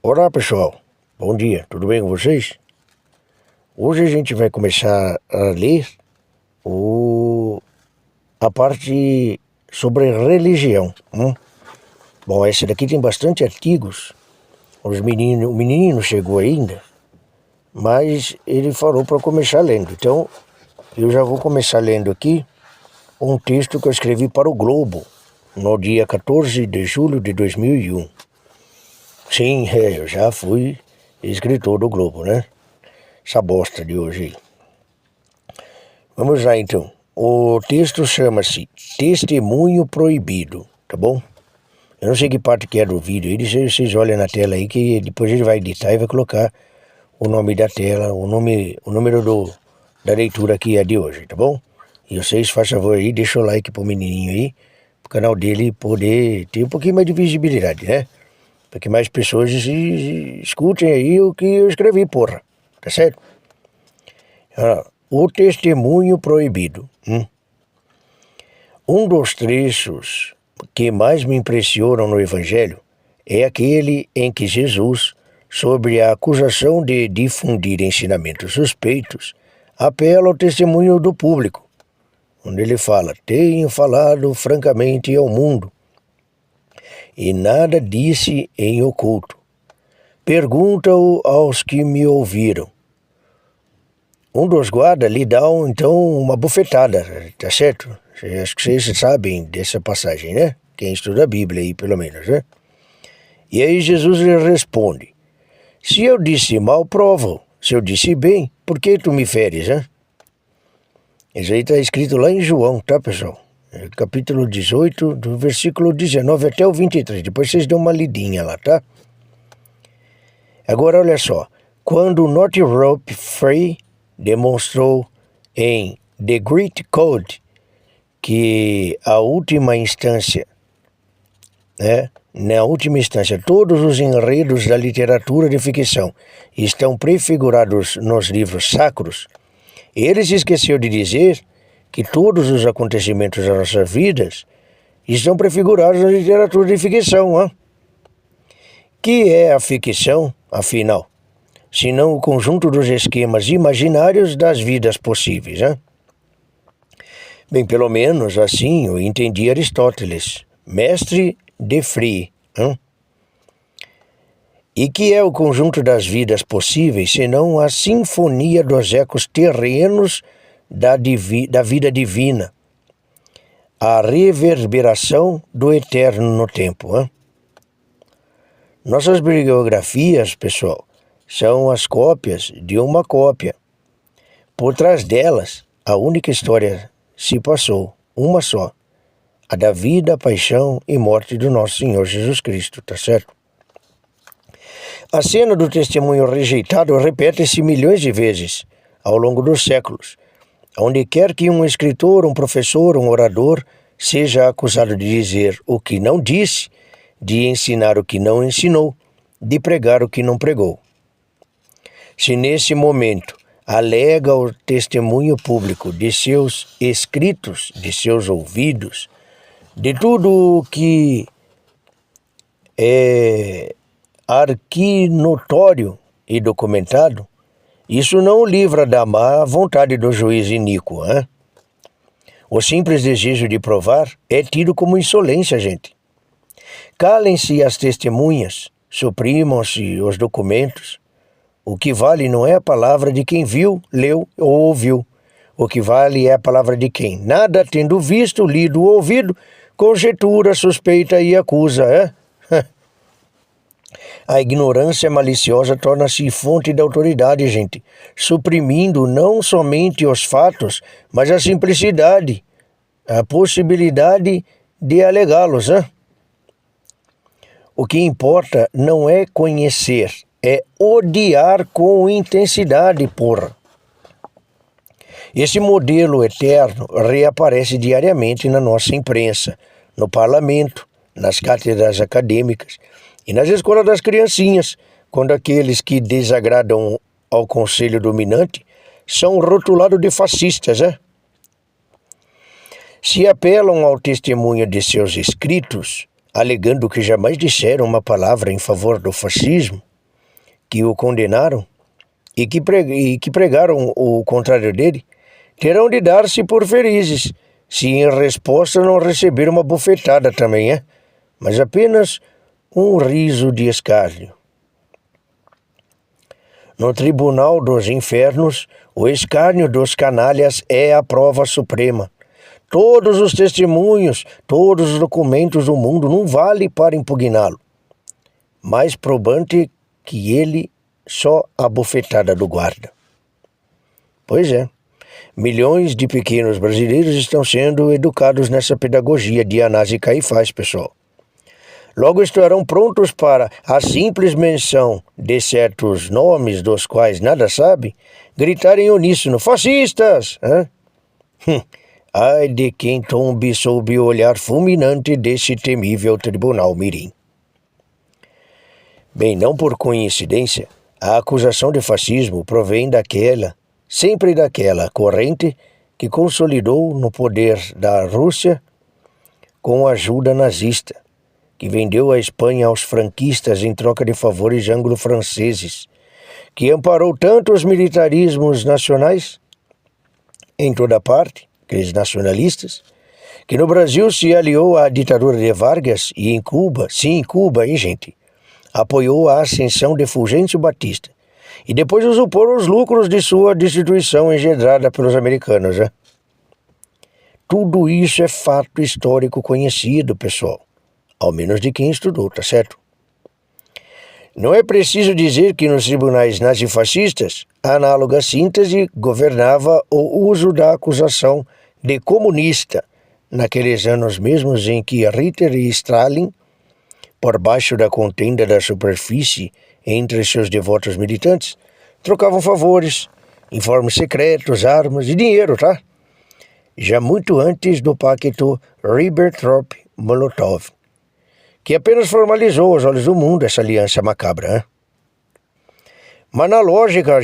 Olá pessoal, bom dia, tudo bem com vocês? Hoje a gente vai começar a ler a parte sobre religião. Bom, esse daqui tem bastante artigos, o menino chegou ainda, mas ele falou para começar lendo. Então eu já vou começar lendo aqui um texto que eu escrevi para o Globo no dia 14 de julho de 2001. Sim, eu já fui escritor do Globo, né? Essa bosta de hoje aí. Vamos lá então. O texto chama-se Testemunho Proibido, tá bom? Eu não sei que parte que é do vídeo aí, vocês olham na tela aí que depois ele vai editar e vai colocar o nome da tela, o número da leitura que é de hoje, tá bom? E vocês, faz favor aí, deixa o like pro menininho aí, pro canal dele poder ter um pouquinho mais de visibilidade, né? Para que mais pessoas escutem aí o que eu escrevi, porra. Tá certo? O testemunho proibido. Um dos trechos que mais me impressionam no Evangelho é aquele em que Jesus, sobre a acusação de difundir ensinamentos suspeitos, apela ao testemunho do público, onde ele fala: tenho falado francamente ao mundo, e nada disse em oculto. Pergunta-o aos que me ouviram. Um dos guardas lhe dá então uma bufetada, tá certo? Acho que vocês sabem dessa passagem, né? Quem estuda a Bíblia aí, pelo menos, né? E aí Jesus lhe responde: se eu disse mal, prova. Se eu disse bem, por que tu me feres, né? Isso aí está escrito lá em João, tá, pessoal? Capítulo 18, do versículo 19 até o 23. Depois vocês dão uma lidinha lá, tá? Agora, olha só. Quando Northrop Frye demonstrou em The Great Code que na última instância, todos os enredos da literatura de ficção estão prefigurados nos livros sacros, ele se esqueceu de dizer que todos os acontecimentos das nossas vidas estão prefigurados na literatura de ficção. Que é a ficção, afinal, senão o conjunto dos esquemas imaginários das vidas possíveis, Bem, pelo menos assim eu entendi Aristóteles, mestre de Free. E que é o conjunto das vidas possíveis, senão a sinfonia dos ecos terrenos da vida divina, a reverberação do eterno no tempo. Nossas biografias, pessoal, são as cópias de uma cópia. Por trás delas, a única história se passou, uma só, a da vida, paixão e morte do nosso Senhor Jesus Cristo, tá certo? A cena do testemunho rejeitado repete-se milhões de vezes ao longo dos séculos, onde quer que um escritor, um professor, um orador seja acusado de dizer o que não disse, de ensinar o que não ensinou, de pregar o que não pregou. Se nesse momento alega o testemunho público de seus escritos, de seus ouvidos, de tudo o que é arquinotório e documentado, isso não o livra da má vontade do juiz iníquo. O simples desejo de provar é tido como insolência, gente. Calem-se as testemunhas, suprimam-se os documentos. O que vale não é a palavra de quem viu, leu ou ouviu. O que vale é a palavra de quem, nada tendo visto, lido ou ouvido, conjetura, suspeita e acusa. A ignorância maliciosa torna-se fonte de autoridade, gente, suprimindo não somente os fatos, mas a simplicidade, a possibilidade de alegá-los. O que importa não é conhecer, é odiar com intensidade, porra. Esse modelo eterno reaparece diariamente na nossa imprensa, no parlamento, nas cátedras acadêmicas e nas escolas das criancinhas, quando aqueles que desagradam ao conselho dominante são rotulados de fascistas. Se apelam ao testemunho de seus escritos, alegando que jamais disseram uma palavra em favor do fascismo, que o condenaram e que pregaram o contrário dele, terão de dar-se por felizes, se em resposta não receber uma bofetada também, mas apenas um riso de escárnio. No tribunal dos infernos, o escárnio dos canalhas é a prova suprema. Todos os testemunhos, todos os documentos do mundo não valem para impugná-lo. Mais probante que ele, só a bofetada do guarda. Pois é, milhões de pequenos brasileiros estão sendo educados nessa pedagogia de Anás e Caifás, pessoal. Logo estarão prontos para, a simples menção de certos nomes dos quais nada sabem, gritar em uníssono: fascistas! Ai de quem tombe sob o olhar fulminante desse temível tribunal mirim. Bem, não por coincidência, a acusação de fascismo provém sempre daquela corrente que consolidou no poder da Rússia com a ajuda nazista, que vendeu a Espanha aos franquistas em troca de favores anglo-franceses, que amparou tanto os militarismos nacionais em toda parte, aqueles nacionalistas, que no Brasil se aliou à ditadura de Vargas e em Cuba, gente, apoiou a ascensão de Fulgêncio Batista e depois usurpou os lucros de sua destituição engendrada pelos americanos. Tudo isso é fato histórico conhecido, pessoal. Ao menos de quem estudou, tá certo? Não é preciso dizer que nos tribunais nazifascistas, a análoga síntese governava o uso da acusação de comunista, naqueles anos mesmos em que Hitler e Stalin, por baixo da contenda da superfície entre seus devotos militantes, trocavam favores, informes secretos, armas e dinheiro, tá? Já muito antes do pacto Ribbentrop-Molotov, que apenas formalizou aos olhos do mundo essa aliança macabra. Mas na lógica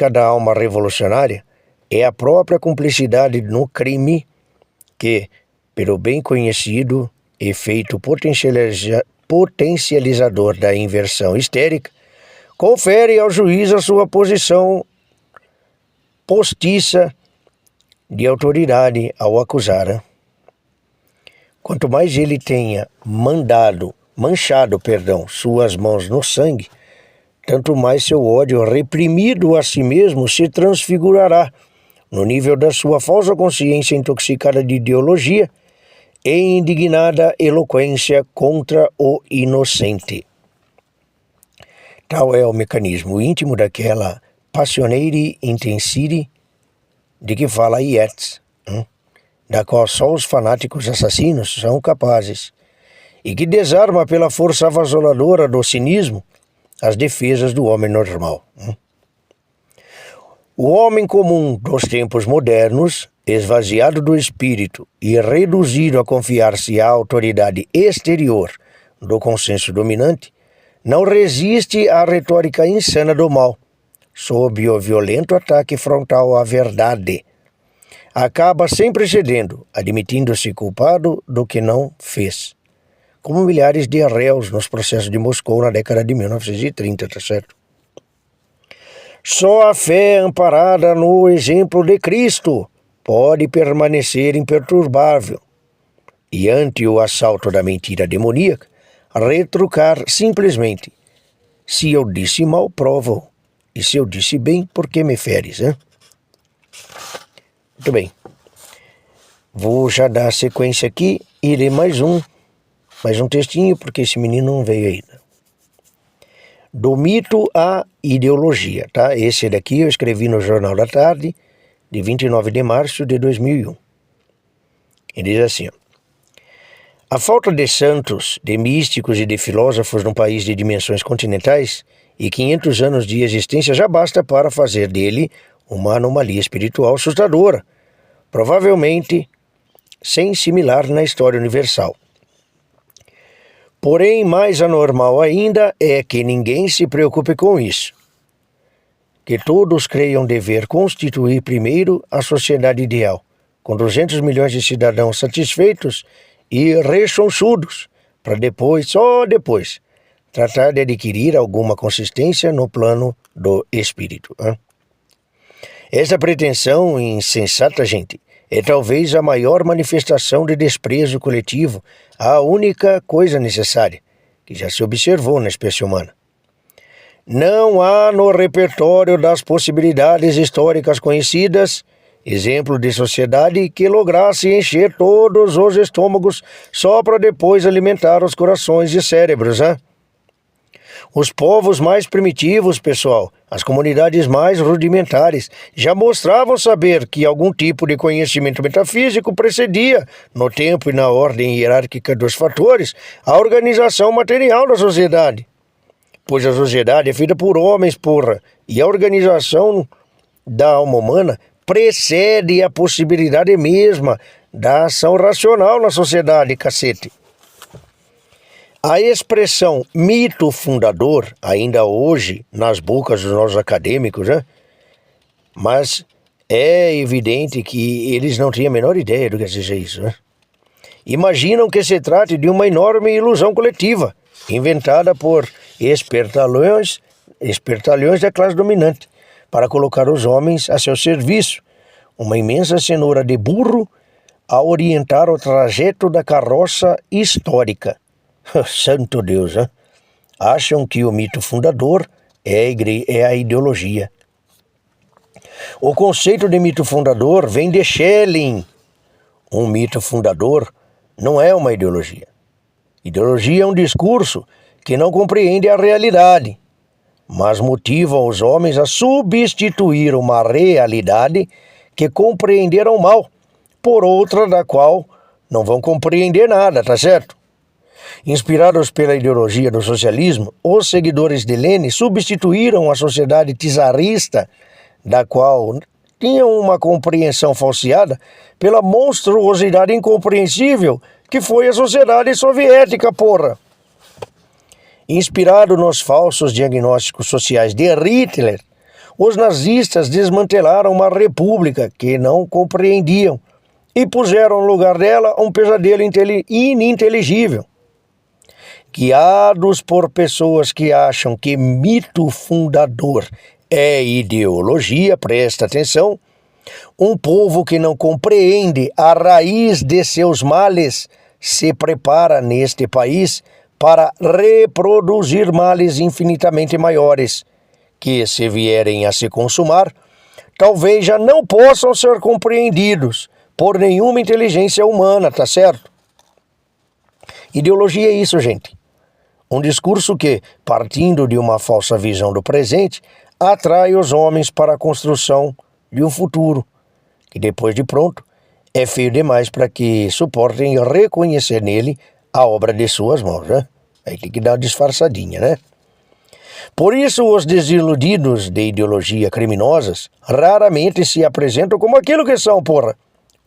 da alma revolucionária, é a própria cumplicidade no crime que, pelo bem conhecido efeito potencializador da inversão histérica, confere ao juiz a sua posição postiça de autoridade ao acusar. Quanto mais ele tenha manchado, suas mãos no sangue, tanto mais seu ódio reprimido a si mesmo se transfigurará no nível da sua falsa consciência intoxicada de ideologia e indignada eloquência contra o inocente. Tal é o mecanismo íntimo daquela passionate intensity de que fala Yeats, da qual só os fanáticos assassinos são capazes, e que desarma pela força avassaladora do cinismo as defesas do homem normal. O homem comum dos tempos modernos, esvaziado do espírito e reduzido a confiar-se à autoridade exterior do consenso dominante, não resiste à retórica insana do mal, sob o violento ataque frontal à verdade. Acaba sempre cedendo, admitindo-se culpado do que não fez, como milhares de réus nos processos de Moscou na década de 1930, tá certo? Só a fé amparada no exemplo de Cristo pode permanecer imperturbável e, ante o assalto da mentira demoníaca, retrucar simplesmente: se eu disse mal, prova-o, e se eu disse bem, por que me feres? Muito bem, vou já dar sequência aqui e ler mais um textinho, porque esse menino não veio ainda. Do mito à ideologia, tá? Esse daqui eu escrevi no Jornal da Tarde, de 29 de março de 2001. Ele diz assim: a falta de santos, de místicos e de filósofos num país de dimensões continentais e 500 anos de existência já basta para fazer dele uma anomalia espiritual assustadora, provavelmente sem similar na história universal. Porém, mais anormal ainda é que ninguém se preocupe com isso. Que todos creiam dever constituir primeiro a sociedade ideal, com 200 milhões de cidadãos satisfeitos e rechonchudos, para depois, só depois, tratar de adquirir alguma consistência no plano do espírito. Essa pretensão insensata, gente, é talvez a maior manifestação de desprezo coletivo à única coisa necessária, que já se observou na espécie humana. Não há no repertório das possibilidades históricas conhecidas exemplo de sociedade que lograsse encher todos os estômagos só para depois alimentar os corações e cérebros, Os povos mais primitivos, pessoal, as comunidades mais rudimentares, já mostravam saber que algum tipo de conhecimento metafísico precedia, no tempo e na ordem hierárquica dos fatores, a organização material da sociedade. Pois a sociedade é feita por homens, e a organização da alma humana precede a possibilidade mesma da ação racional na sociedade, cacete. A expressão mito fundador, ainda hoje nas bocas dos nossos acadêmicos, mas é evidente que eles não têm a menor ideia do que seja isso. Imaginam que se trate de uma enorme ilusão coletiva, inventada por espertalhões da classe dominante, para colocar os homens a seu serviço, uma imensa cenoura de burro a orientar o trajeto da carroça histórica. Santo Deus, Acham que o mito fundador é a ideologia. O conceito de mito fundador vem de Schelling. Um mito fundador não é uma ideologia. Ideologia é um discurso que não compreende a realidade, mas motiva os homens a substituir uma realidade que compreenderam mal por outra da qual não vão compreender nada, tá certo? Inspirados pela ideologia do socialismo, os seguidores de Lenin substituíram a sociedade czarista, da qual tinham uma compreensão falseada, pela monstruosidade incompreensível que foi a sociedade soviética, Inspirado nos falsos diagnósticos sociais de Hitler, os nazistas desmantelaram uma república que não compreendiam e puseram no lugar dela um pesadelo ininteligível. Guiados por pessoas que acham que mito fundador é ideologia, presta atenção, um povo que não compreende a raiz de seus males se prepara neste país para reproduzir males infinitamente maiores, que, se vierem a se consumar, talvez já não possam ser compreendidos por nenhuma inteligência humana, tá certo? Ideologia é isso, gente. Um discurso que, partindo de uma falsa visão do presente, atrai os homens para a construção de um futuro, que depois de pronto, é feio demais para que suportem reconhecer nele a obra de suas mãos, Aí tem que dar uma disfarçadinha, Por isso, os desiludidos de ideologia criminosas raramente se apresentam como aquilo que são,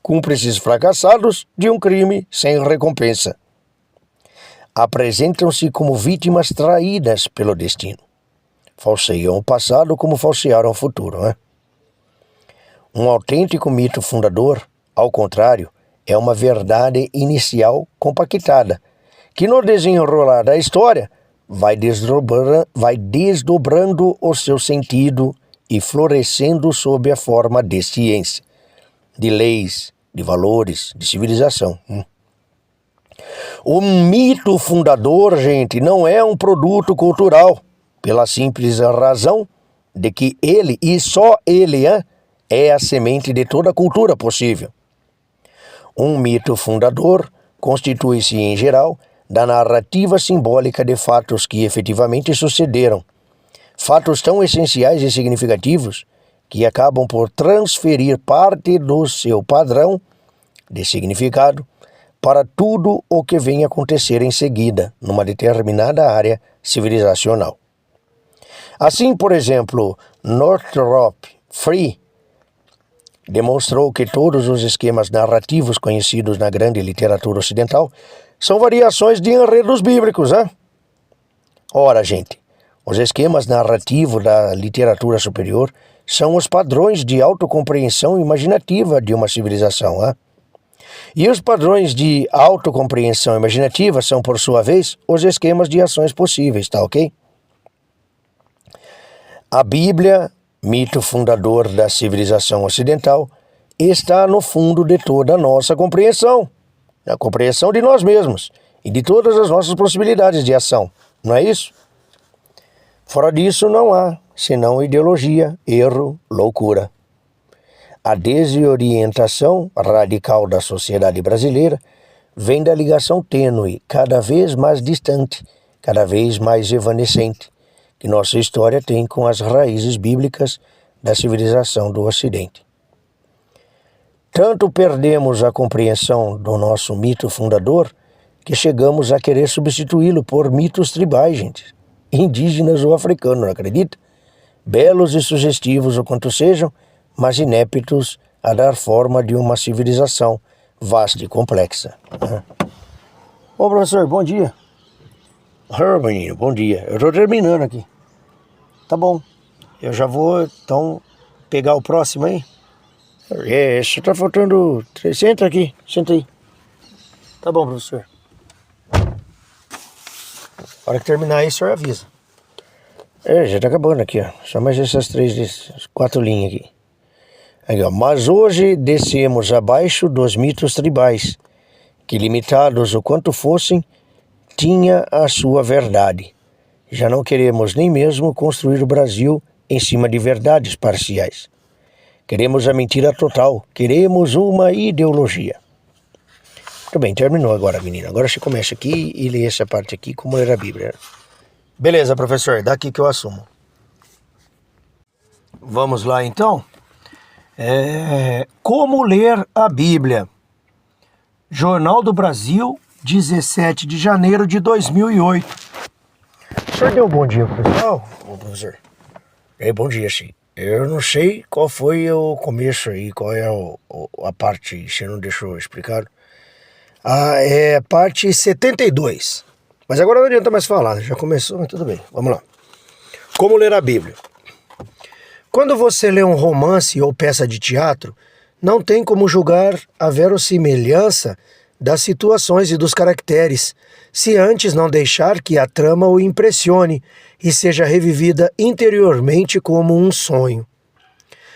cúmplices fracassados de um crime sem recompensa. Apresentam-se como vítimas traídas pelo destino. Falseiam o passado como falsearam o futuro, Um autêntico mito fundador, ao contrário, é uma verdade inicial compactada, que no desenrolar da história vai desdobrando o seu sentido e florescendo sob a forma de ciência, de leis, de valores, de civilização. O mito fundador, gente, não é um produto cultural, pela simples razão de que ele, e só ele, é a semente de toda cultura possível. Um mito fundador constitui-se, em geral, da narrativa simbólica de fatos que efetivamente sucederam. Fatos tão essenciais e significativos que acabam por transferir parte do seu padrão de significado para tudo o que vem acontecer em seguida, numa determinada área civilizacional. Assim, por exemplo, Northrop Free demonstrou que todos os esquemas narrativos conhecidos na grande literatura ocidental são variações de enredos bíblicos, Ora, gente, os esquemas narrativos da literatura superior são os padrões de autocompreensão imaginativa de uma civilização, E os padrões de autocompreensão imaginativa são, por sua vez, os esquemas de ações possíveis, tá ok? A Bíblia, mito fundador da civilização ocidental, está no fundo de toda a nossa compreensão, a compreensão de nós mesmos e de todas as nossas possibilidades de ação, não é isso? Fora disso não há, senão ideologia, erro, loucura. A desorientação radical da sociedade brasileira vem da ligação tênue, cada vez mais distante, cada vez mais evanescente, que nossa história tem com as raízes bíblicas da civilização do Ocidente. Tanto perdemos a compreensão do nosso mito fundador que chegamos a querer substituí-lo por mitos tribais, gente, indígenas ou africanos, não acredita? Belos e sugestivos o quanto sejam, mas ineptos a dar forma de uma civilização vasta e complexa. Ô professor, bom dia. Menino, bom dia. Eu estou terminando aqui. Tá bom. Eu já vou, então, pegar o próximo aí. Só tá faltando... Senta aqui, senta aí. Tá bom, professor. A hora que terminar aí, o senhor avisa. Já tá acabando aqui, ó. Só mais essas 4 linhas aqui. Aí, ó. Mas hoje descemos abaixo dos mitos tribais, que limitados o quanto fossem, tinha a sua verdade. Já não queremos nem mesmo construir o Brasil em cima de verdades parciais. Queremos a mentira total. Queremos uma ideologia. Muito bem, terminou agora, menina. Agora você começa aqui e lê essa parte aqui, como era a Bíblia. Beleza, professor, daqui que eu assumo. Vamos lá, então. Como ler a Bíblia? Jornal do Brasil, 17 de janeiro de 2008. O senhor deu um bom dia pro pessoal, professor? Bom dia, sim. Eu não sei qual foi o começo aí, qual é a parte, você não deixou explicado. É parte 72. Mas agora não adianta mais falar, né? Já começou, mas tudo bem. Vamos lá. Como ler a Bíblia? Quando você lê um romance ou peça de teatro, não tem como julgar a verossimilhança das situações e dos caracteres, se antes não deixar que a trama o impressione e seja revivida interiormente como um sonho.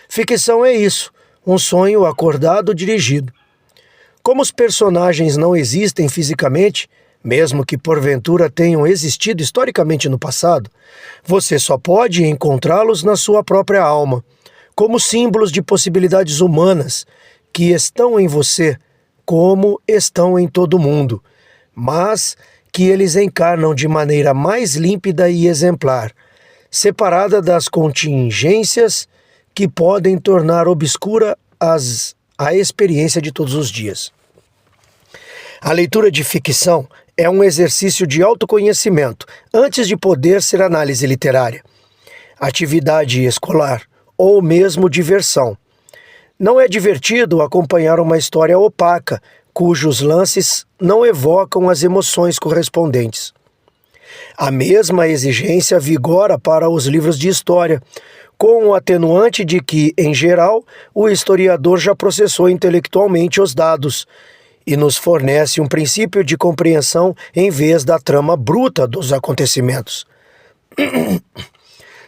Ficção é isso, um sonho acordado dirigido. Como os personagens não existem fisicamente, mesmo que porventura tenham existido historicamente no passado, você só pode encontrá-los na sua própria alma, como símbolos de possibilidades humanas que estão em você, como estão em todo mundo, mas que eles encarnam de maneira mais límpida e exemplar, separada das contingências que podem tornar obscura a experiência de todos os dias. A leitura de ficção é um exercício de autoconhecimento antes de poder ser análise literária, atividade escolar ou mesmo diversão. Não é divertido acompanhar uma história opaca, cujos lances não evocam as emoções correspondentes. A mesma exigência vigora para os livros de história, com o atenuante de que, em geral, o historiador já processou intelectualmente os dados e nos fornece um princípio de compreensão em vez da trama bruta dos acontecimentos.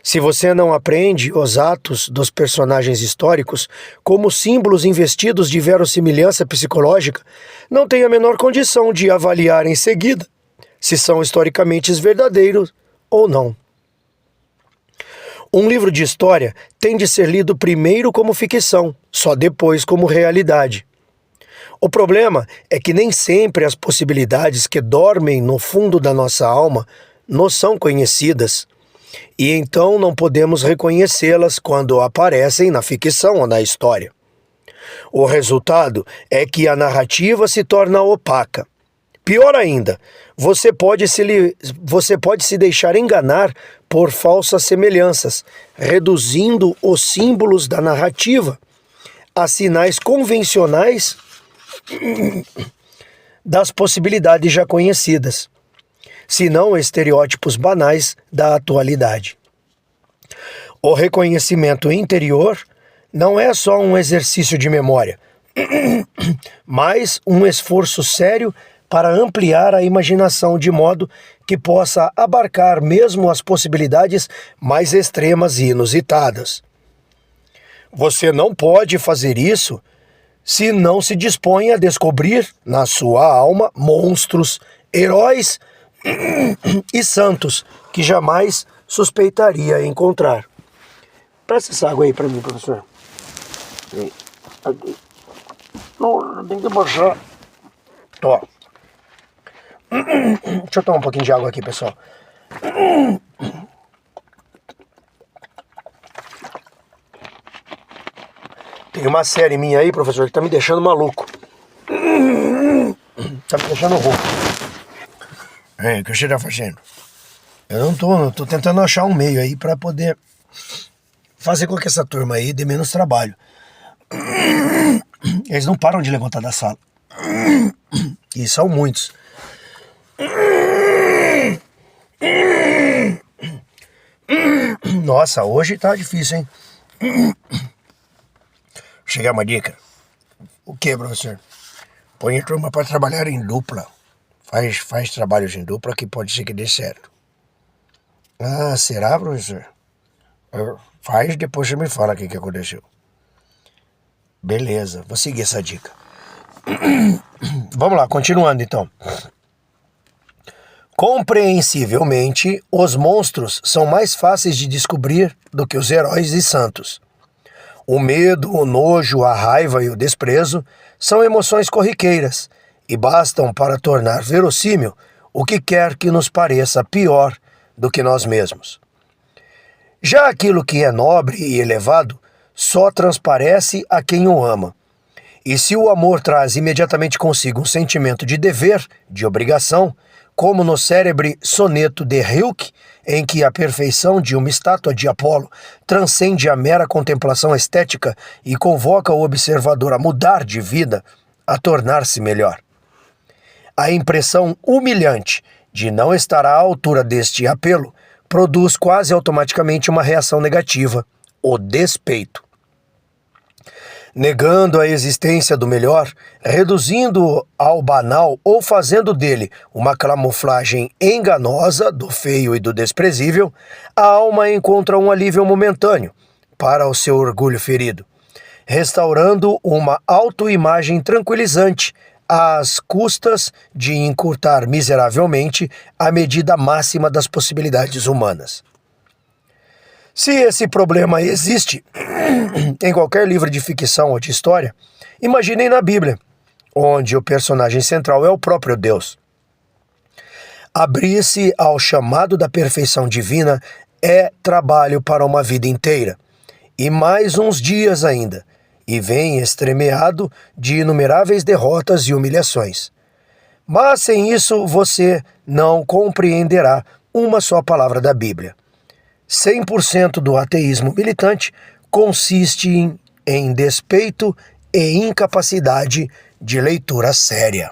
Se você não aprende os atos dos personagens históricos como símbolos investidos de verossimilhança psicológica, não tem a menor condição de avaliar em seguida se são historicamente verdadeiros ou não. Um livro de história tem de ser lido primeiro como ficção, só depois como realidade. O problema é que nem sempre as possibilidades que dormem no fundo da nossa alma nos são conhecidas, e então não podemos reconhecê-las quando aparecem na ficção ou na história. O resultado é que a narrativa se torna opaca. Pior ainda, você pode se deixar enganar por falsas semelhanças, reduzindo os símbolos da narrativa a sinais convencionais das possibilidades já conhecidas, se não estereótipos banais da atualidade. O reconhecimento interior não é só um exercício de memória, mas um esforço sério para ampliar a imaginação de modo que possa abarcar mesmo as possibilidades mais extremas e inusitadas. Você não pode fazer isso se não se dispõe a descobrir na sua alma monstros, heróis e santos que jamais suspeitaria encontrar. Presta essa água aí para mim, professor. Aqui. Não, tem que baixar. Ó. Deixa eu tomar um pouquinho de água aqui, pessoal. Tem uma série minha aí, professor, que tá me deixando maluco. Tá me deixando rouco. O que você tá fazendo? Eu não tô tentando achar um meio aí pra poder fazer com que essa turma aí dê menos trabalho. Eles não param de levantar da sala. E são muitos. Nossa, hoje tá difícil, hein? Chegar uma dica. O que, professor? Põe a turma para trabalhar em dupla. Faz trabalhos em dupla que pode ser que dê certo. Ah, será, professor? Faz, depois você me fala o que aconteceu. Beleza, vou seguir essa dica. Vamos lá, continuando então. Compreensivelmente, os monstros são mais fáceis de descobrir do que os heróis e santos. O medo, o nojo, a raiva e o desprezo são emoções corriqueiras e bastam para tornar verossímil o que quer que nos pareça pior do que nós mesmos. Já aquilo que é nobre e elevado só transparece a quem o ama. E se o amor traz imediatamente consigo um sentimento de dever, de obrigação, como no célebre soneto de Rilke, em que a perfeição de uma estátua de Apolo transcende a mera contemplação estética e convoca o observador a mudar de vida, a tornar-se melhor. A impressão humilhante de não estar à altura deste apelo produz quase automaticamente uma reação negativa, o despeito. Negando a existência do melhor, reduzindo-o ao banal ou fazendo dele uma camuflagem enganosa do feio e do desprezível, a alma encontra um alívio momentâneo para o seu orgulho ferido, restaurando uma autoimagem tranquilizante às custas de encurtar miseravelmente a medida máxima das possibilidades humanas. Se esse problema existe em qualquer livro de ficção ou de história, imaginem na Bíblia, onde o personagem central é o próprio Deus. Abrir-se ao chamado da perfeição divina é trabalho para uma vida inteira, e mais uns dias ainda, e vem estremeado de inumeráveis derrotas e humilhações. Mas sem isso você não compreenderá uma só palavra da Bíblia. 100% do ateísmo militante consiste em despeito e incapacidade de leitura séria.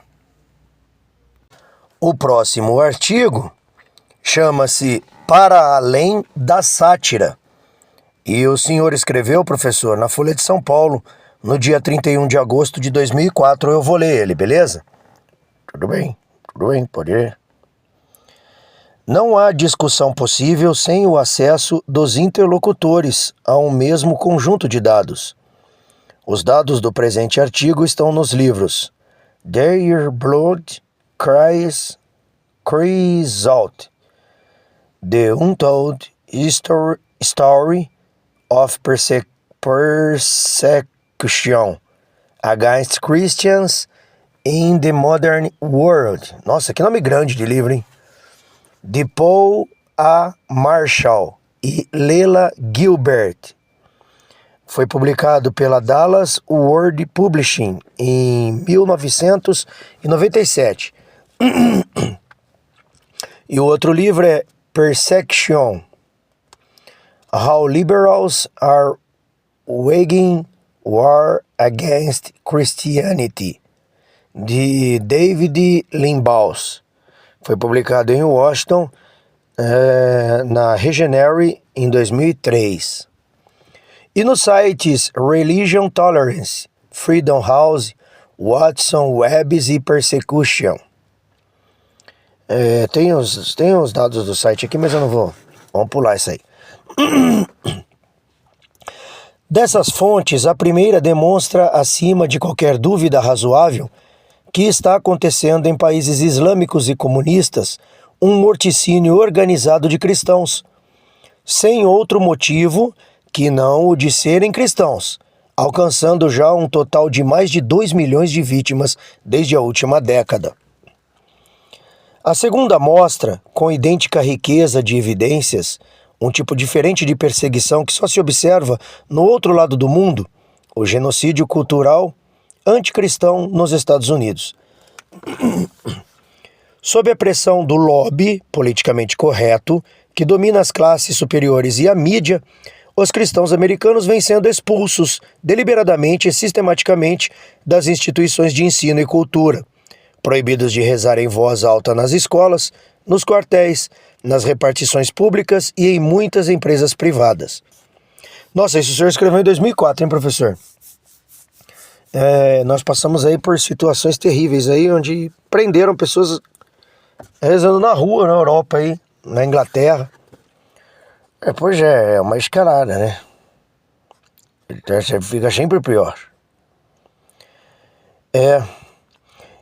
O próximo artigo chama-se Para Além da Sátira. E o senhor escreveu, professor, na Folha de São Paulo, no dia 31 de agosto de 2004. Eu vou ler ele, beleza? Tudo bem, pode ler. Não há discussão possível sem o acesso dos interlocutores a um mesmo conjunto de dados. Os dados do presente artigo estão nos livros Their Blood Cries Out, The Untold Story of Persecution Against Christians in the Modern World. Nossa, que nome grande de livro, hein? De Paul A. Marshall e Lela Gilbert. Foi publicado pela Dallas World Publishing em 1997. E o outro livro é Persecution: How Liberals Are Waging War Against Christianity, de David Limbaugh. Foi publicado em Washington, na Regenary, em 2003. E nos sites Religion Tolerance Freedom House, Watson, Webs e Persecution. Tem os dados do site aqui, mas eu não vou. Vamos pular isso aí. Dessas fontes, a primeira demonstra, acima de qualquer dúvida razoável, que está acontecendo em países islâmicos e comunistas um morticínio organizado de cristãos, sem outro motivo que não o de serem cristãos, alcançando já um total de mais de 2 milhões de vítimas desde a última década. A segunda mostra, com idêntica riqueza de evidências, um tipo diferente de perseguição que só se observa no outro lado do mundo, o genocídio cultural anticristão nos Estados Unidos. Sob a pressão do lobby politicamente correto, que domina as classes superiores e a mídia, os cristãos americanos vêm sendo expulsos deliberadamente e sistematicamente das instituições de ensino e cultura, proibidos de rezar em voz alta nas escolas, nos quartéis, nas repartições públicas e em muitas empresas privadas. Nossa, isso o senhor escreveu em 2004, hein, professor? Nós passamos aí por situações terríveis aí, onde prenderam pessoas rezando na rua, na Europa aí, na Inglaterra. Pois é uma escalada, né? Então, fica sempre pior.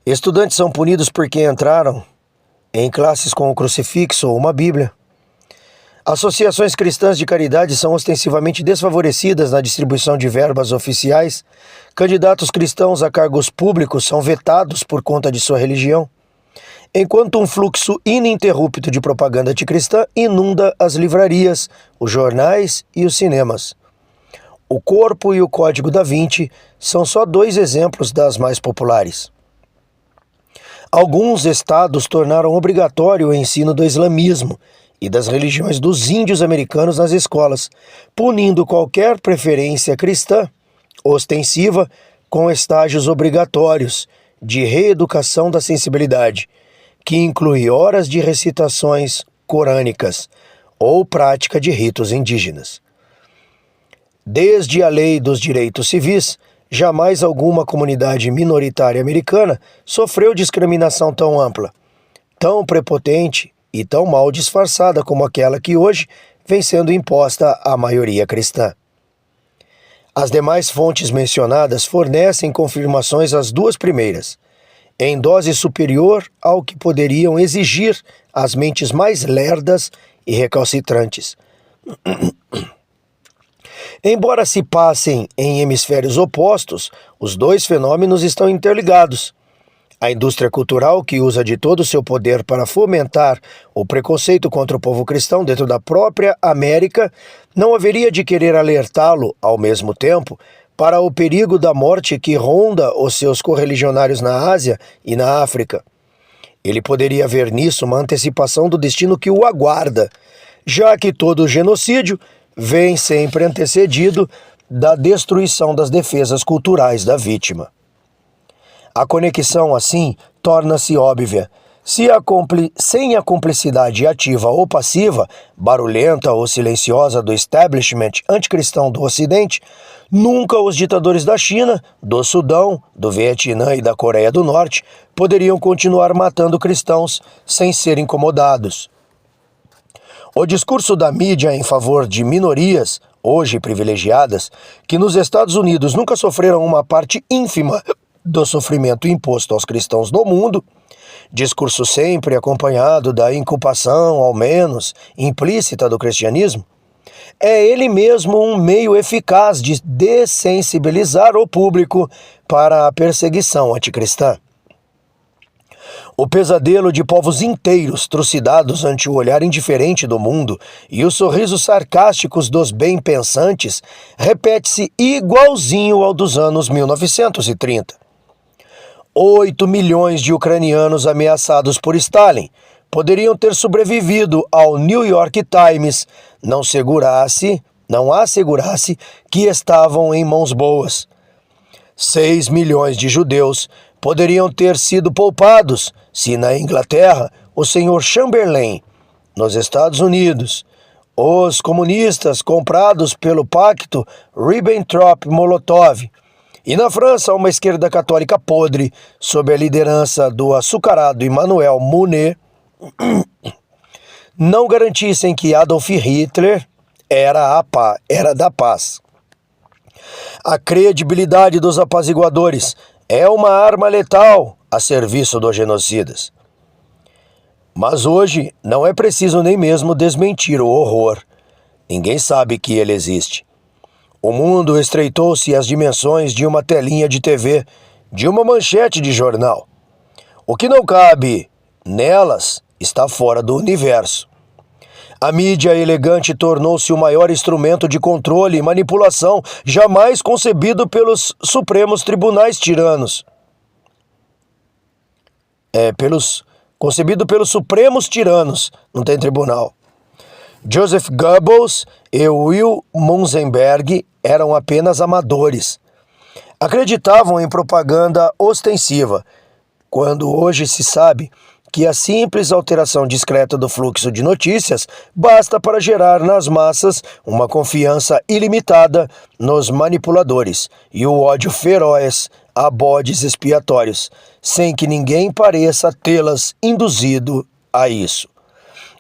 Estudantes são punidos porque entraram em classes com o crucifixo ou uma Bíblia. Associações cristãs de caridade são ostensivamente desfavorecidas na distribuição de verbas oficiais. Candidatos cristãos a cargos públicos são vetados por conta de sua religião. Enquanto um fluxo ininterrupto de propaganda anticristã inunda as livrarias, os jornais e os cinemas. O Corpo e o Código da Vinci são só 2 exemplos das mais populares. Alguns estados tornaram obrigatório o ensino do islamismo e das religiões dos índios americanos nas escolas, punindo qualquer preferência cristã ostensiva com estágios obrigatórios de reeducação da sensibilidade, que inclui horas de recitações corânicas ou prática de ritos indígenas. Desde a Lei dos Direitos Civis, jamais alguma comunidade minoritária americana sofreu discriminação tão ampla, tão prepotente e tão mal disfarçada como aquela que hoje vem sendo imposta à maioria cristã. As demais fontes mencionadas fornecem confirmações às 2 primeiras, em dose superior ao que poderiam exigir as mentes mais lerdas e recalcitrantes. Embora se passem em hemisférios opostos, os 2 fenômenos estão interligados. A indústria cultural, que usa de todo o seu poder para fomentar o preconceito contra o povo cristão dentro da própria América, não haveria de querer alertá-lo, ao mesmo tempo, para o perigo da morte que ronda os seus correligionários na Ásia e na África. Ele poderia ver nisso uma antecipação do destino que o aguarda, já que todo genocídio vem sempre antecedido da destruição das defesas culturais da vítima. A conexão, assim, torna-se óbvia. Sem a cumplicidade ativa ou passiva, barulhenta ou silenciosa do establishment anticristão do Ocidente, nunca os ditadores da China, do Sudão, do Vietnã e da Coreia do Norte poderiam continuar matando cristãos sem ser incomodados. O discurso da mídia em favor de minorias, hoje privilegiadas, que nos Estados Unidos nunca sofreram uma parte ínfima do sofrimento imposto aos cristãos do mundo, discurso sempre acompanhado da inculpação, ao menos implícita, do cristianismo, é ele mesmo um meio eficaz de dessensibilizar o público para a perseguição anticristã. O pesadelo de povos inteiros trucidados ante o olhar indiferente do mundo e os sorrisos sarcásticos dos bem-pensantes repete-se igualzinho ao dos anos 1930. 8 milhões de ucranianos ameaçados por Stalin poderiam ter sobrevivido ao New York Times não assegurasse que estavam em mãos boas. 6 milhões de judeus poderiam ter sido poupados se na Inglaterra o Sr. Chamberlain, nos Estados Unidos, os comunistas comprados pelo pacto Ribbentrop-Molotov E na França, uma esquerda católica podre, sob a liderança do açucarado Emmanuel Mounier, não garantissem que Adolf Hitler era da paz. A credibilidade dos apaziguadores é uma arma letal a serviço dos genocidas. Mas hoje não é preciso nem mesmo desmentir o horror. Ninguém sabe que ele existe. O mundo estreitou-se às dimensões de uma telinha de TV, de uma manchete de jornal. O que não cabe nelas está fora do universo. A mídia elegante tornou-se o maior instrumento de controle e manipulação jamais concebido pelos supremos tribunais tiranos. Concebido pelos supremos tiranos, não tem tribunal. Joseph Goebbels e Will Munzenberg eram apenas amadores. Acreditavam em propaganda ostensiva, quando hoje se sabe que a simples alteração discreta do fluxo de notícias basta para gerar nas massas uma confiança ilimitada nos manipuladores e o ódio feroz a bodes expiatórios, sem que ninguém pareça tê-las induzido a isso.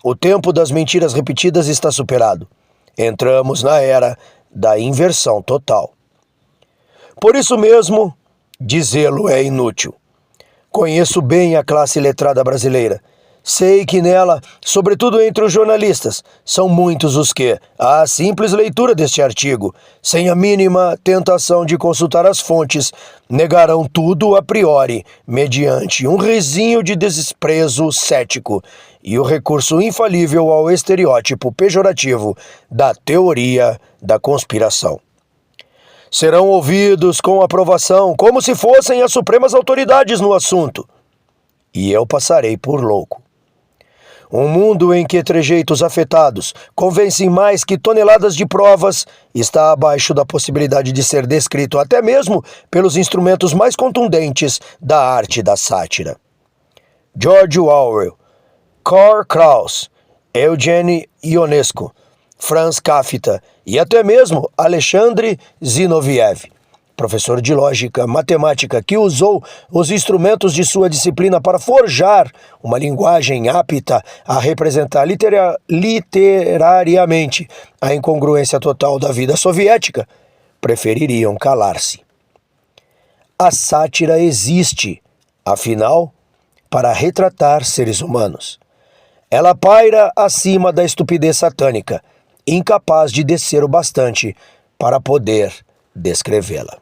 O tempo das mentiras repetidas está superado. Entramos na era da inversão total. Por isso mesmo, dizê-lo é inútil. Conheço bem a classe letrada brasileira. Sei que nela, sobretudo entre os jornalistas, são muitos os que, à simples leitura deste artigo, sem a mínima tentação de consultar as fontes, negarão tudo a priori, mediante um risinho de desprezo cético e o recurso infalível ao estereótipo pejorativo da teoria da conspiração. Serão ouvidos com aprovação, como se fossem as supremas autoridades no assunto. E eu passarei por louco. Um mundo em que trejeitos afetados convencem mais que toneladas de provas está abaixo da possibilidade de ser descrito até mesmo pelos instrumentos mais contundentes da arte da sátira. George Orwell, Karl Kraus, Eugene Ionesco, Franz Kafka e até mesmo Alexandre Zinoviev, professor de lógica matemática que usou os instrumentos de sua disciplina para forjar uma linguagem apta a representar literariamente a incongruência total da vida soviética, prefeririam calar-se. A sátira existe, afinal, para retratar seres humanos. Ela paira acima da estupidez satânica, incapaz de descer o bastante para poder descrevê-la.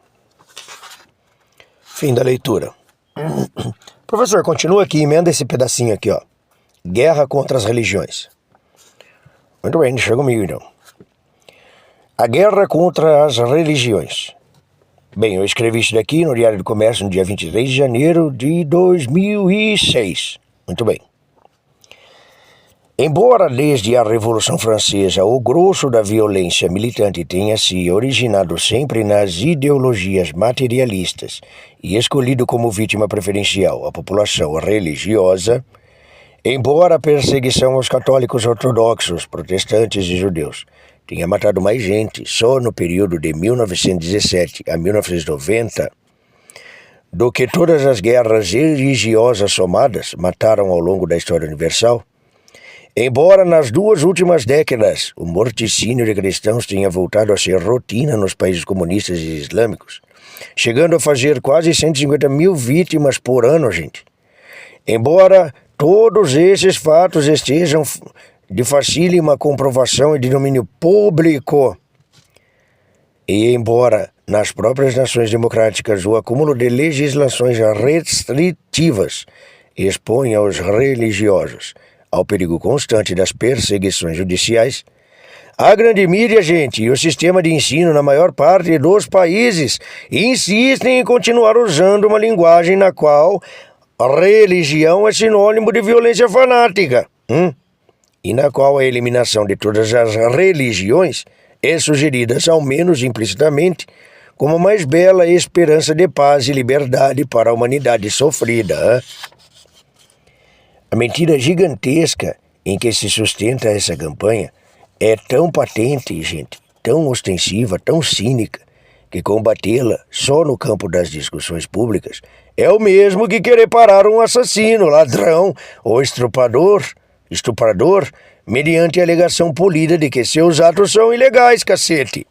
Fim da leitura. Professor, continua aqui, emenda esse pedacinho aqui, ó. Guerra contra as religiões. Muito bem, deixa comigo então. A guerra contra as religiões. Bem, eu escrevi isso daqui no Diário do Comércio no dia 23 de janeiro de 2006. Muito bem. Embora desde a Revolução Francesa o grosso da violência militante tenha se originado sempre nas ideologias materialistas e escolhido como vítima preferencial a população religiosa, embora a perseguição aos católicos ortodoxos, protestantes e judeus tenha matado mais gente só no período de 1917 a 1990 do que todas as guerras religiosas somadas mataram ao longo da história universal, embora nas 2 últimas décadas o morticínio de cristãos tenha voltado a ser rotina nos países comunistas e islâmicos, chegando a fazer quase 150 mil vítimas por ano, gente. Embora todos esses fatos estejam de facílima comprovação e de domínio público, e embora nas próprias nações democráticas o acúmulo de legislações restritivas exponha os religiosos ao perigo constante das perseguições judiciais, a grande mídia, gente, e o sistema de ensino na maior parte dos países insistem em continuar usando uma linguagem na qual a religião é sinônimo de violência fanática, e na qual a eliminação de todas as religiões é sugerida, ao menos implicitamente, como a mais bela esperança de paz e liberdade para a humanidade sofrida. A mentira gigantesca em que se sustenta essa campanha é tão patente, gente, tão ostensiva, tão cínica, que combatê-la só no campo das discussões públicas é o mesmo que querer parar um assassino, ladrão ou estuprador, mediante a alegação polida de que seus atos são ilegais, cacete.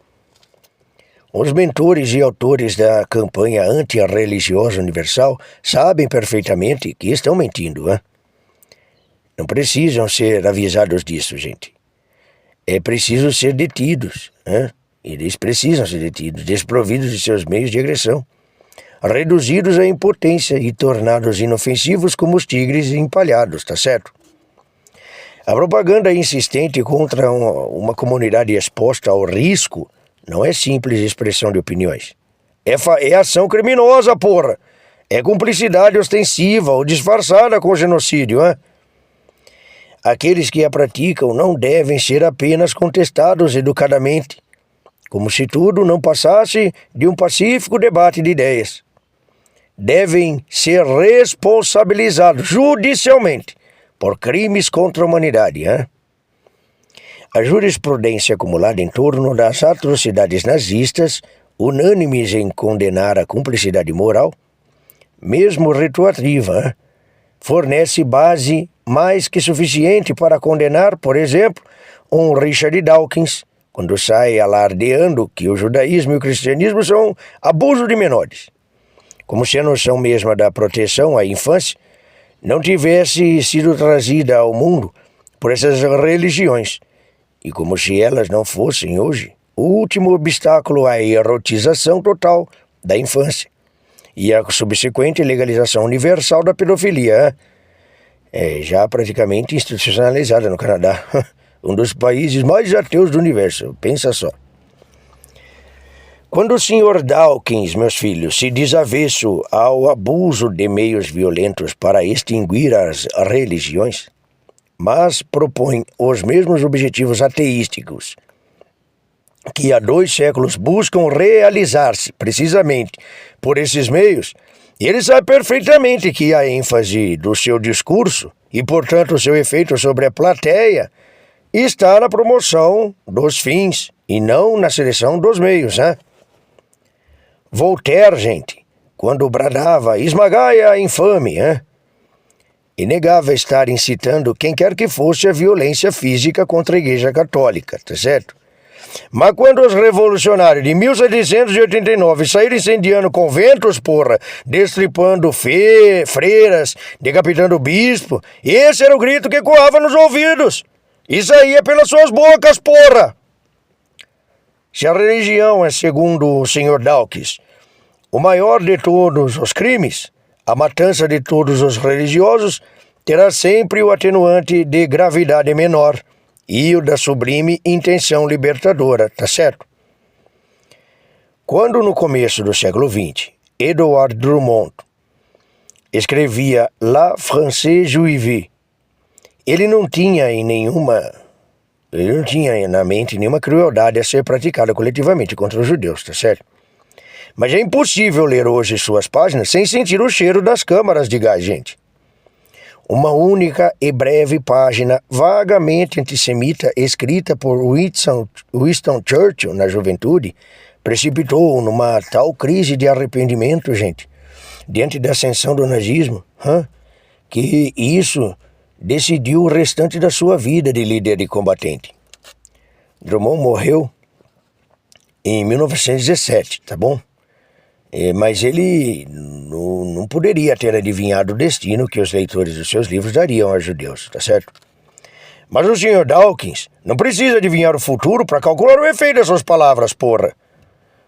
Os mentores e autores da campanha antirreligiosa universal sabem perfeitamente que estão mentindo, hein? Não precisam ser avisados disso, gente. É preciso ser detidos, hein? Eles precisam ser detidos, desprovidos de seus meios de agressão, reduzidos à impotência e tornados inofensivos como os tigres empalhados, tá certo? A propaganda insistente contra uma comunidade exposta ao risco não é simples expressão de opiniões. É ação criminosa, porra! É cumplicidade ostensiva ou disfarçada com genocídio, hein? Aqueles que a praticam não devem ser apenas contestados educadamente, como se tudo não passasse de um pacífico debate de ideias. Devem ser responsabilizados judicialmente por crimes contra a humanidade, hein? A jurisprudência acumulada em torno das atrocidades nazistas, unânimes em condenar a cumplicidade moral, mesmo retroativa, hein, fornece base mais que suficiente para condenar, por exemplo, um Richard Dawkins, quando sai alardeando que o judaísmo e o cristianismo são abuso de menores, como se a noção mesma da proteção à infância não tivesse sido trazida ao mundo por essas religiões, e como se elas não fossem hoje o último obstáculo à erotização total da infância e a subsequente legalização universal da pedofilia, já praticamente institucionalizada no Canadá, um dos países mais ateus do universo, pensa só. Quando o Sr. Dawkins, meus filhos, se diz avesso ao abuso de meios violentos para extinguir as religiões, mas propõe os mesmos objetivos ateísticos que há 2 séculos buscam realizar-se precisamente por esses meios, ele sabe perfeitamente que a ênfase do seu discurso e, portanto, o seu efeito sobre a plateia está na promoção dos fins e não na seleção dos meios, né? Voltaire, gente, quando bradava "esmagai a infame", e negava estar incitando quem quer que fosse a violência física contra a Igreja Católica, tá certo? Mas quando os revolucionários de 1789 saíram incendiando conventos, porra, destripando freiras, decapitando bispo, esse era o grito que ecoava nos ouvidos. Isso aí é pelas suas bocas, porra! Se a religião é, segundo o Sr. Dawkins, o maior de todos os crimes, a matança de todos os religiosos terá sempre o atenuante de gravidade menor e o da sublime intenção libertadora, tá certo? Quando no começo do século XX, Edward Drummond escrevia La France Juive, ele não tinha na mente nenhuma crueldade a ser praticada coletivamente contra os judeus, tá certo? Mas é impossível ler hoje suas páginas sem sentir o cheiro das câmaras de gás, gente. Uma única e breve página vagamente antissemita escrita por Winston Churchill na juventude precipitou numa tal crise de arrependimento, gente, diante da ascensão do nazismo, que isso decidiu o restante da sua vida de líder e combatente. Drummond morreu em 1917, tá bom? Mas ele não poderia ter adivinhado o destino que os leitores dos seus livros dariam aos judeus, tá certo? Mas o Sr. Dawkins não precisa adivinhar o futuro para calcular o efeito das suas palavras, porra.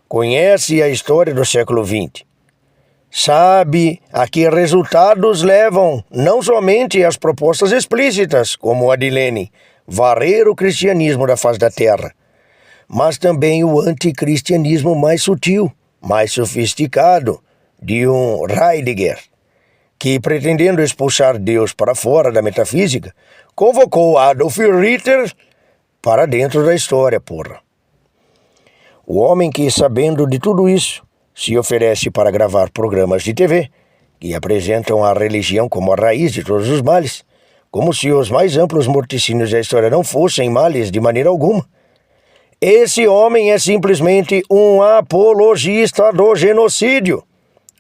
Conhece a história do século XX. Sabe a que resultados levam não somente as propostas explícitas, como a de Lenin, varrer o cristianismo da face da terra, mas também o anticristianismo mais sutil, mais sofisticado, de um Heidegger, que, pretendendo expulsar Deus para fora da metafísica, convocou Adolf Hitler para dentro da história, porra. O homem que, sabendo de tudo isso, se oferece para gravar programas de TV que apresentam a religião como a raiz de todos os males, como se os mais amplos morticínios da história não fossem males de maneira alguma, Esse homem é simplesmente um apologista do genocídio,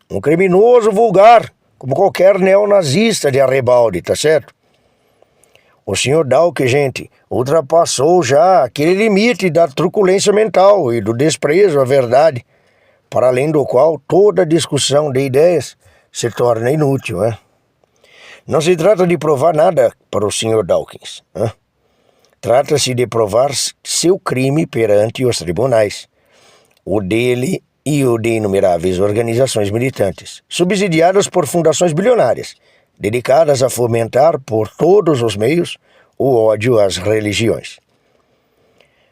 um criminoso vulgar, como qualquer neonazista de arrebalde, tá certo? O senhor Dawkins, gente, ultrapassou já aquele limite da truculência mental e do desprezo à verdade, para além do qual toda discussão de ideias se torna inútil, né? Não se trata de provar nada para o senhor Dawkins, né? Trata-se de provar seu crime perante os tribunais, o dele e o de inumeráveis organizações militantes, subsidiadas por fundações bilionárias, dedicadas a fomentar por todos os meios o ódio às religiões.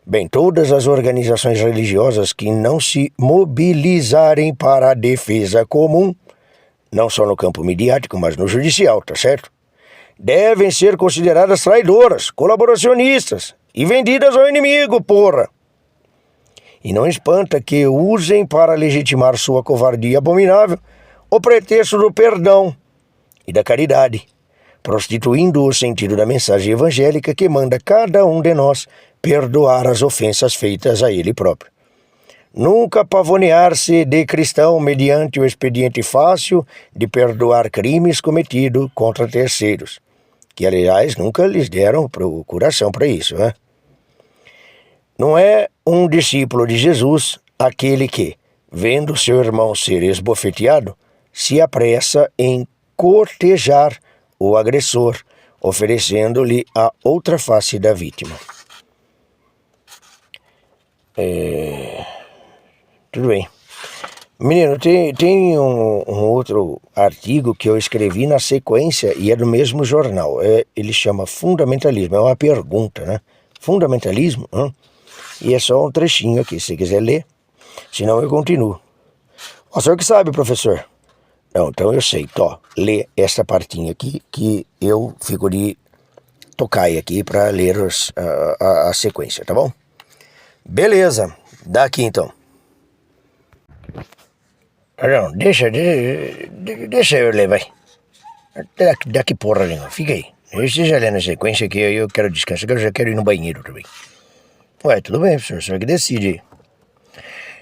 Bem, todas as organizações religiosas que não se mobilizarem para a defesa comum, não só no campo midiático, mas no judicial, tá certo? Devem ser consideradas traidoras, colaboracionistas e vendidas ao inimigo, porra! E não espanta que usem para legitimar sua covardia abominável o pretexto do perdão e da caridade, prostituindo o sentido da mensagem evangélica que manda cada um de nós perdoar as ofensas feitas a ele próprio. Nunca pavonear-se de cristão mediante o expediente fácil de perdoar crimes cometidos contra terceiros, que, aliás, nunca lhes deram procuração para isso, né? Não é um discípulo de Jesus aquele que, vendo seu irmão ser esbofeteado, se apressa em cortejar o agressor, oferecendo-lhe a outra face da vítima. Tudo bem. Menino, tem um outro artigo que eu escrevi na sequência e é do mesmo jornal. Ele chama Fundamentalismo, é uma pergunta, né? Fundamentalismo? E é só um trechinho aqui, se você quiser ler. Senão eu continuo. O senhor que sabe, professor? Não, então eu sei. Lê essa partinha aqui que eu fico de tocaia aqui para ler a sequência, tá bom? Beleza, dá aqui então. Não, deixa eu ler, vai. Daqui porra nenhuma, fica aí. Você já lê na sequência que eu quero descansar, que eu já quero ir no banheiro também. Ué, tudo bem, professor, você que decide.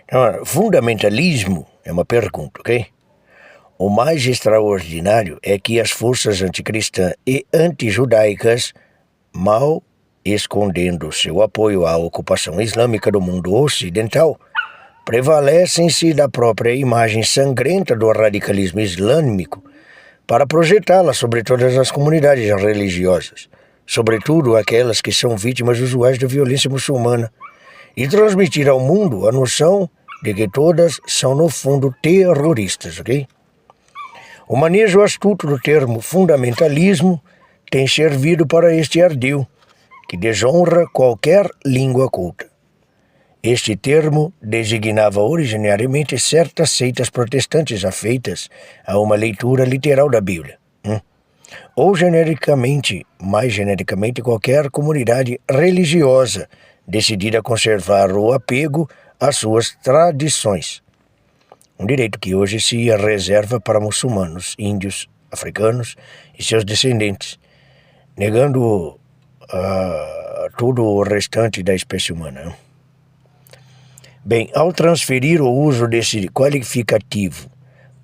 Então, fundamentalismo é uma pergunta, ok? O mais extraordinário é que as forças anticristãs e antijudaicas, mal escondendo seu apoio à ocupação islâmica do mundo ocidental, prevalecem-se da própria imagem sangrenta do radicalismo islâmico para projetá-la sobre todas as comunidades religiosas, sobretudo aquelas que são vítimas usuais da violência muçulmana, e transmitir ao mundo a noção de que todas são, no fundo, terroristas, ok? O manejo astuto do termo fundamentalismo tem servido para este ardil, que desonra qualquer língua culta. Este termo designava originariamente certas seitas protestantes afeitas a uma leitura literal da Bíblia, ou mais genericamente, qualquer comunidade religiosa decidida a conservar o apego às suas tradições. Um direito que hoje se reserva para muçulmanos, índios, africanos e seus descendentes, negando todo o restante da espécie humana. Bem, ao transferir o uso desse qualificativo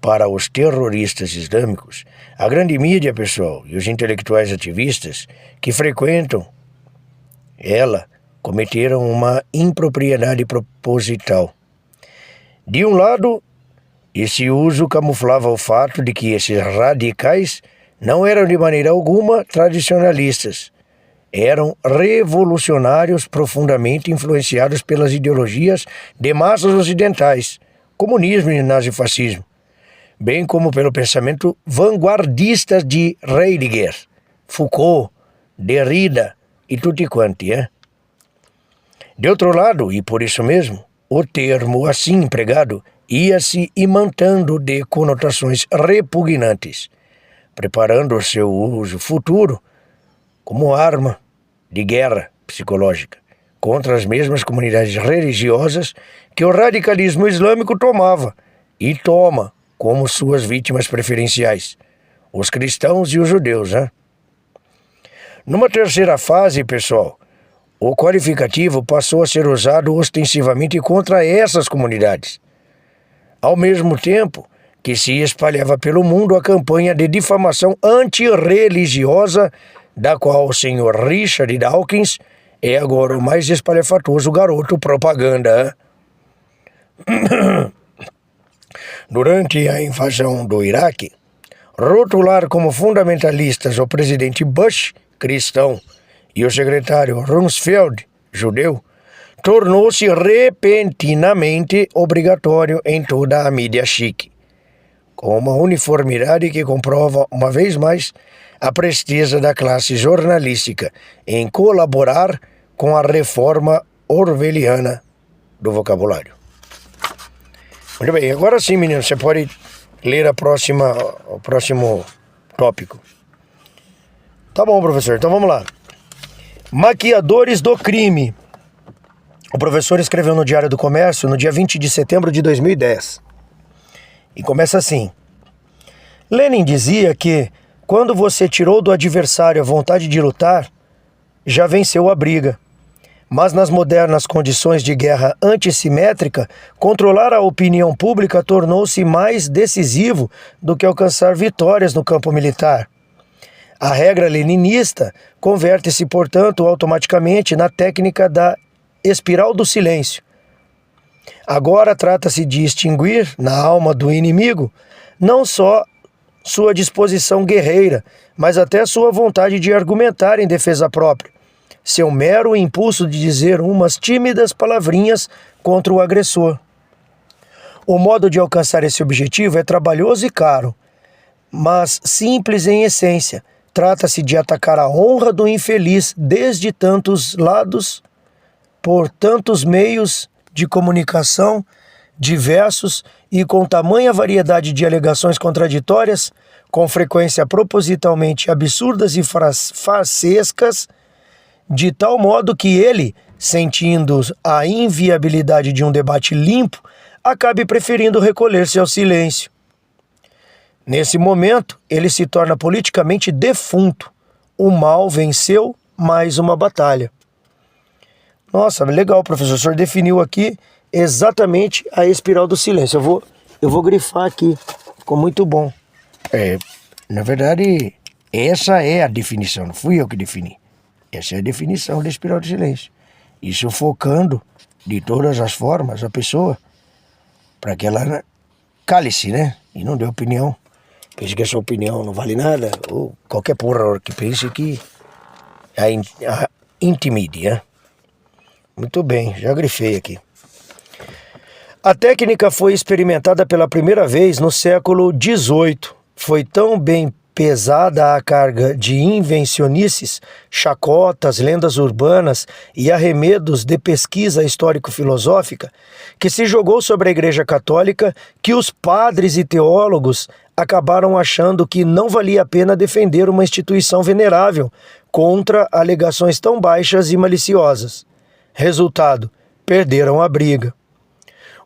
para os terroristas islâmicos, a grande mídia, pessoal, e os intelectuais ativistas que frequentam ela cometeram uma impropriedade proposital. De um lado, esse uso camuflava o fato de que esses radicais não eram de maneira alguma tradicionalistas. Eram revolucionários profundamente influenciados pelas ideologias de massas ocidentais, comunismo e nazifascismo, bem como pelo pensamento vanguardista de Heidegger, Foucault, Derrida e tutti quanti. De outro lado, e por isso mesmo, o termo assim empregado ia se imantando de conotações repugnantes, preparando o seu uso futuro como arma de guerra psicológica contra as mesmas comunidades religiosas que o radicalismo islâmico tomava e toma como suas vítimas preferenciais, os cristãos e os judeus. Numa terceira fase, pessoal, O qualificativo passou a ser usado ostensivamente contra essas comunidades, ao mesmo tempo que se espalhava pelo mundo a campanha de difamação antirreligiosa, da qual o Sr. Richard Dawkins é agora o mais espalhafatoso garoto propaganda. Durante a invasão do Iraque, rotular como fundamentalistas o presidente Bush, cristão, e o secretário Rumsfeld, judeu, tornou-se repentinamente obrigatório em toda a mídia chique, com uma uniformidade que comprova, uma vez mais, a presteza da classe jornalística em colaborar com a reforma orwelliana do vocabulário. Muito bem, agora sim, menino, você pode ler o próximo tópico. Tá bom, professor, então vamos lá. Maquiadores do crime. O professor escreveu no Diário do Comércio no dia 20 de setembro de 2010. E começa assim. Lenin dizia que, quando você tirou do adversário a vontade de lutar, já venceu a briga. Mas nas modernas condições de guerra antissimétrica, controlar a opinião pública tornou-se mais decisivo do que alcançar vitórias no campo militar. A regra leninista converte-se, portanto, automaticamente na técnica da espiral do silêncio. Agora trata-se de extinguir, na alma do inimigo, não só sua disposição guerreira, mas até sua vontade de argumentar em defesa própria, seu mero impulso de dizer umas tímidas palavrinhas contra o agressor. O modo de alcançar esse objetivo é trabalhoso e caro, mas simples em essência. Trata-se de atacar a honra do infeliz desde tantos lados, por tantos meios de comunicação diversos e com tamanha variedade de alegações contraditórias, com frequência propositalmente absurdas e farsescas, de tal modo que ele, sentindo a inviabilidade de um debate limpo, acabe preferindo recolher-se ao silêncio. Nesse momento, ele se torna politicamente defunto. O mal venceu mais uma batalha. Nossa, legal, professor. O senhor definiu aqui exatamente a espiral do silêncio. Eu vou grifar aqui. Ficou muito bom. Na verdade, essa é a definição. Não fui eu que defini. Essa é a definição da espiral do silêncio. Isso focando de todas as formas a pessoa para que ela cale-se, né? E não dê opinião. Pense que a sua opinião não vale nada, ou qualquer porra que pense que a intimide, né? Muito bem, já grifei aqui. A técnica foi experimentada pela primeira vez no século XVIII. Foi tão bem pesada a carga de invencionices, chacotas, lendas urbanas e arremedos de pesquisa histórico-filosófica que se jogou sobre a Igreja Católica que os padres e teólogos acabaram achando que não valia a pena defender uma instituição venerável contra alegações tão baixas e maliciosas. Resultado, perderam a briga.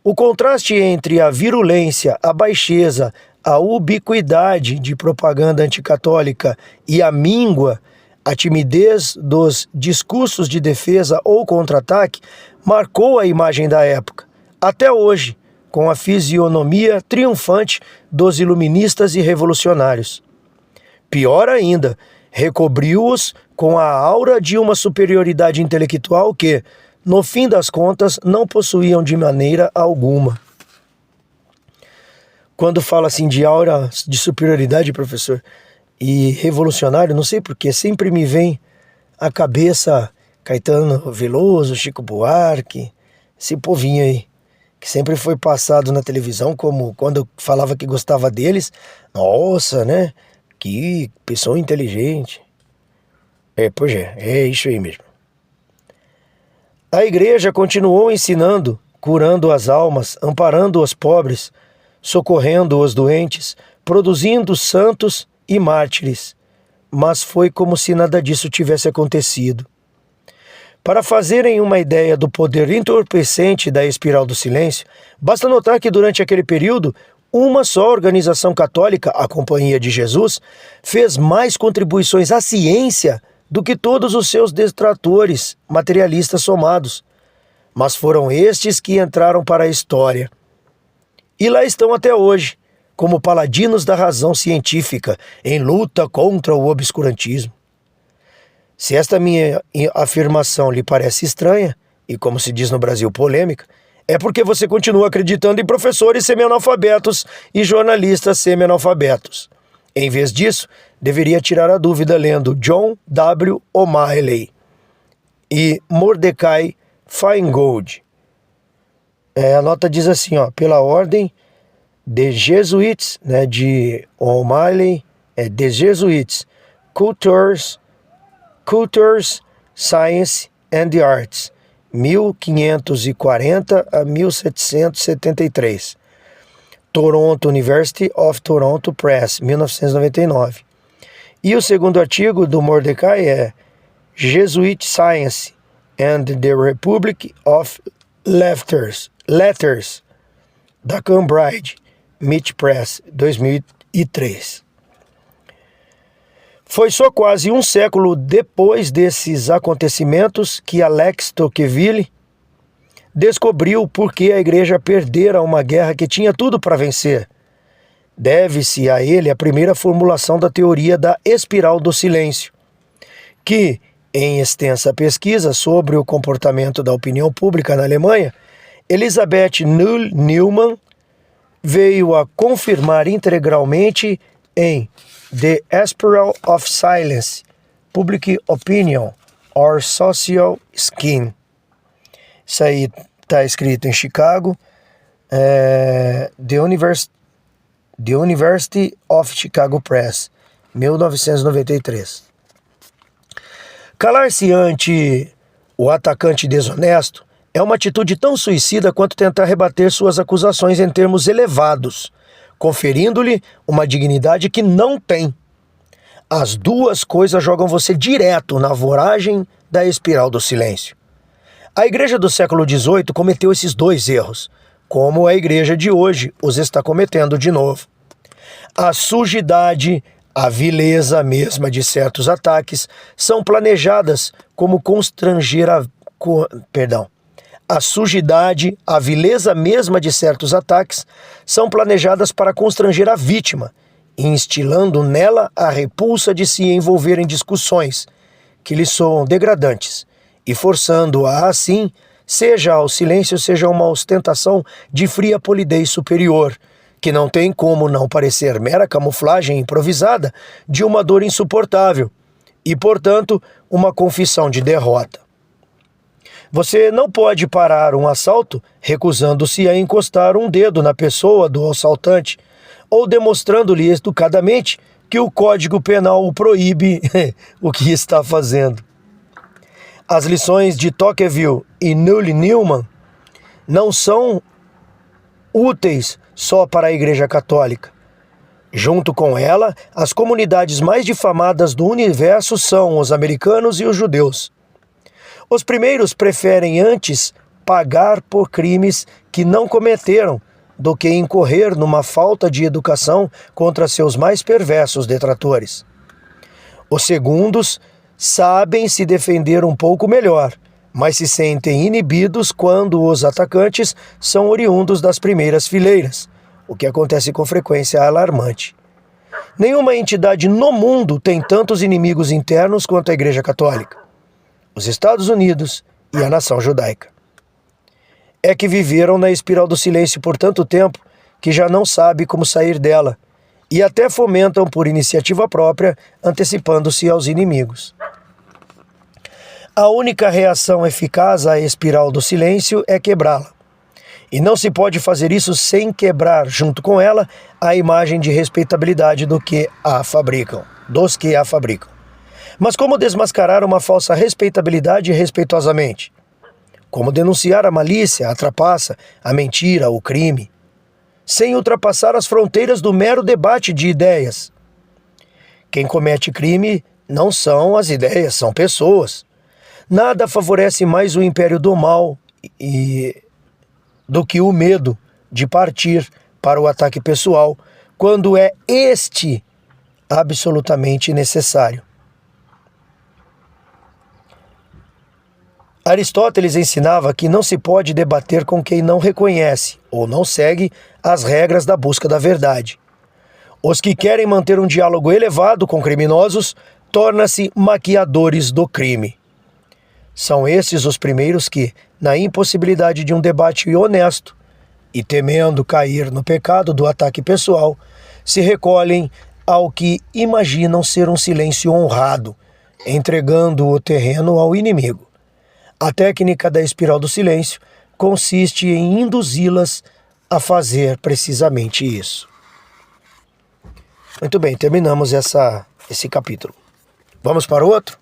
O contraste entre a virulência, a baixeza, a ubiquidade de propaganda anticatólica e a míngua, a timidez dos discursos de defesa ou contra-ataque marcou a imagem da época, até hoje, com a fisionomia triunfante dos iluministas e revolucionários. Pior ainda, recobriu-os com a aura de uma superioridade intelectual que, no fim das contas, não possuíam de maneira alguma. Quando fala assim de aura de superioridade, professor, e revolucionário, não sei porquê, sempre me vem à cabeça Caetano Veloso, Chico Buarque, esse povinho aí, que sempre foi passado na televisão como quando eu falava que gostava deles. Nossa, né? Que pessoa inteligente. Pois é isso aí mesmo. A igreja continuou ensinando, curando as almas, amparando os pobres, socorrendo os doentes, produzindo santos e mártires, mas foi como se nada disso tivesse acontecido. Para fazerem uma ideia do poder entorpecente da espiral do silêncio, basta notar que durante aquele período, uma só organização católica, a Companhia de Jesus, fez mais contribuições à ciência do que todos os seus detratores materialistas somados, mas foram estes que entraram para a história. E lá estão até hoje, como paladinos da razão científica, em luta contra o obscurantismo. Se esta minha afirmação lhe parece estranha, e como se diz no Brasil, polêmica, é porque você continua acreditando em professores semi-analfabetos e jornalistas semi-analfabetos. Em vez disso, deveria tirar a dúvida lendo John W. O'Malley e Mordecai Feingold. A nota diz assim, pela ordem de Jesuits, de O'Malley, de Jesuits, Cultures, Science and the Arts, 1540 a 1773. Toronto University of Toronto Press, 1999. E o segundo artigo do Mordecai é Jesuit Science and the Republic of Letters, da Cambridge Meet Press, 2003. Foi só quase um século depois desses acontecimentos que Alex Tocqueville descobriu por que a igreja perdera uma guerra que tinha tudo para vencer. Deve-se a ele a primeira formulação da teoria da espiral do silêncio, que, em extensa pesquisa sobre o comportamento da opinião pública na Alemanha, Elisabeth Neumann veio a confirmar integralmente em The Spiral of Silence, Public Opinion or Social Scheme. Isso aí está escrito em Chicago, The University of Chicago Press, 1993. Calar-se ante o atacante desonesto é uma atitude tão suicida quanto tentar rebater suas acusações em termos elevados, conferindo-lhe uma dignidade que não tem. As duas coisas jogam você direto na voragem da espiral do silêncio. A igreja do século XVIII cometeu esses dois erros, como a igreja de hoje os está cometendo de novo. A sujidade, a vileza mesma de certos ataques são planejadas como constranger A sujidade, a vileza mesma de certos ataques são planejadas para constranger a vítima, instilando nela a repulsa de se envolver em discussões que lhe soam degradantes e forçando-a assim, seja ao silêncio, seja uma ostentação de fria polidez superior, que não tem como não parecer mera camuflagem improvisada de uma dor insuportável e, portanto, uma confissão de derrota. Você não pode parar um assalto recusando-se a encostar um dedo na pessoa do assaltante ou demonstrando-lhe educadamente que o Código Penal o proíbe o que está fazendo. As lições de Tocqueville e Neumann não são úteis só para a Igreja Católica. Junto com ela, as comunidades mais difamadas do universo são os americanos e os judeus. Os primeiros preferem antes pagar por crimes que não cometeram do que incorrer numa falta de educação contra seus mais perversos detratores. Os segundos sabem se defender um pouco melhor, mas se sentem inibidos quando os atacantes são oriundos das primeiras fileiras, o que acontece com frequência alarmante. Nenhuma entidade no mundo tem tantos inimigos internos quanto a Igreja Católica, os Estados Unidos e a nação judaica. É que viveram na espiral do silêncio por tanto tempo que já não sabe como sair dela, e até fomentam por iniciativa própria, antecipando-se aos inimigos. A única reação eficaz à espiral do silêncio é quebrá-la. E não se pode fazer isso sem quebrar, junto com ela, a imagem de respeitabilidade dos que a fabricam. Mas como desmascarar uma falsa respeitabilidade respeitosamente? Como denunciar a malícia, a trapaça, a mentira, o crime, sem ultrapassar as fronteiras do mero debate de ideias? Quem comete crime não são as ideias, são pessoas. Nada favorece mais o império do mal do que o medo de partir para o ataque pessoal, quando é este absolutamente necessário. Aristóteles ensinava que não se pode debater com quem não reconhece ou não segue as regras da busca da verdade. Os que querem manter um diálogo elevado com criminosos tornam-se maquiadores do crime. São esses os primeiros que, na impossibilidade de um debate honesto e temendo cair no pecado do ataque pessoal, se recolhem ao que imaginam ser um silêncio honrado, entregando o terreno ao inimigo. A técnica da espiral do silêncio consiste em induzi-las a fazer precisamente isso. Muito bem, terminamos esse capítulo. Vamos para o outro?